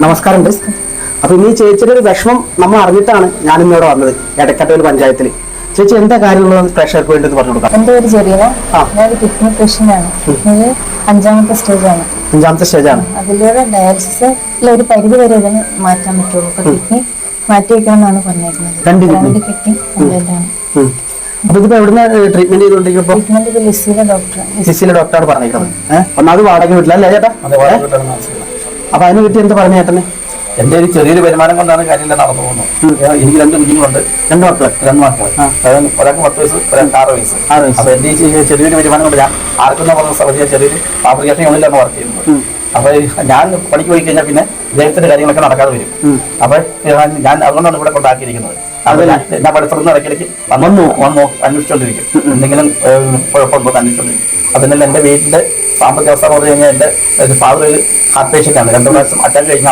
നമസ്കാരം. അപ്പൊ ഇന്ന് ഈ ചേച്ചിയുടെ ഒരു വിഷമം നമ്മൾ അറിഞ്ഞിട്ടാണ് ഞാൻ ഇന്നിവിടെ വന്നത്, എടക്കട്ടൂർ പഞ്ചായത്തിൽ. ചേച്ചി എന്താ കാര്യമുള്ളത് പ്രേക്ഷകർക്ക് വേണ്ടി പറഞ്ഞു കൊടുക്കാം. എന്റെ ഒരു ചെറിയ കിഡ്നി പേഷ്യന്റാണ്. കിഡ്നിയിൽ 5ാമത്തെ സ്റ്റേജാണ്. 5ാമത്തെ സ്റ്റേജാണ്. അതിലൂടെ ഡയാലിസിസ് ഒരു പരിധി വരെ ഇതിന് മാറ്റാൻ പറ്റുള്ളൂ. അപ്പൊ കിഡ്നി മാറ്റി വെക്കണം എന്നാണ് പറഞ്ഞിരിക്കുന്നത്. 2 കിഡ്നി കംപ്ലൈന്റ് ആണ്. അപ്പൊ ഇതിപ്പോ എവിടുന്ന് ട്രീറ്റ്മെന്റ് ചെയ്തോണ്ടിരിക്കുമ്പോ? ട്രീറ്റ്മെന്റ് ലിസിയിലെ ഡോക്ടറാണ് പറഞ്ഞിരിക്കുന്നത്. ഒന്നാമത് വാടക വീട്ടിലല്ലേ ചേട്ടാ? അപ്പൊ അതിന് കിട്ടി എന്താ പറഞ്ഞ ചേട്ടന്? എന്റെ ഒരു ചെറിയൊരു വരുമാനം കൊണ്ടാണ് കാര്യമെല്ലാം നടന്നു പോകുന്നത്. എനിക്ക് 2 കുഞ്ഞുങ്ങളുണ്ട്, 2 മക്കൾ. ഒരാൾക്ക് 10 വയസ്സ്, ഒരാൾക്ക് 6 വയസ്സ്. അപ്പൊ എന്റെ ഈ ചെറിയൊരു വരുമാനം കൊണ്ട് ഞാൻ ആർക്കെന്ന് പറഞ്ഞ സമയത്ത് ചെറിയൊരു ഫാബ്രിക്കേഷൻ യൂണിറ്റിലാണ് വർക്ക് ചെയ്യുന്നത്. അപ്പൊ ഞാൻ പണിക്ക് പോയി കഴിഞ്ഞാൽ പിന്നെ ഇദ്ദേഹത്തിന്റെ കാര്യങ്ങളൊക്കെ നടക്കാതെ വരും. അപ്പൊ ഞാൻ അതുകൊണ്ടാണ് ഇവിടെ കൊണ്ടാക്കിയിരിക്കുന്നത്. അത് ഞാൻ പഠിത്തം ഇടയ്ക്കിടയ്ക്ക് വന്നു അന്വേഷിച്ചോണ്ടിരിക്കും, എന്തെങ്കിലും കുഴപ്പമുണ്ടോ അന്വേഷിച്ചോണ്ടിരിക്കും. അതിനെല്ലാം എന്റെ വീട്ടിന്റെ സാമ്പത്തിക അവസ്ഥ എന്ന് പറഞ്ഞു കഴിഞ്ഞാൽ എന്റെ ഫാദർ ഒരു ഹാർട്ട് പേഷ്യന്റ് ആണ്. 2 പ്രാവശ്യം അറ്റാക്ക് കഴിഞ്ഞ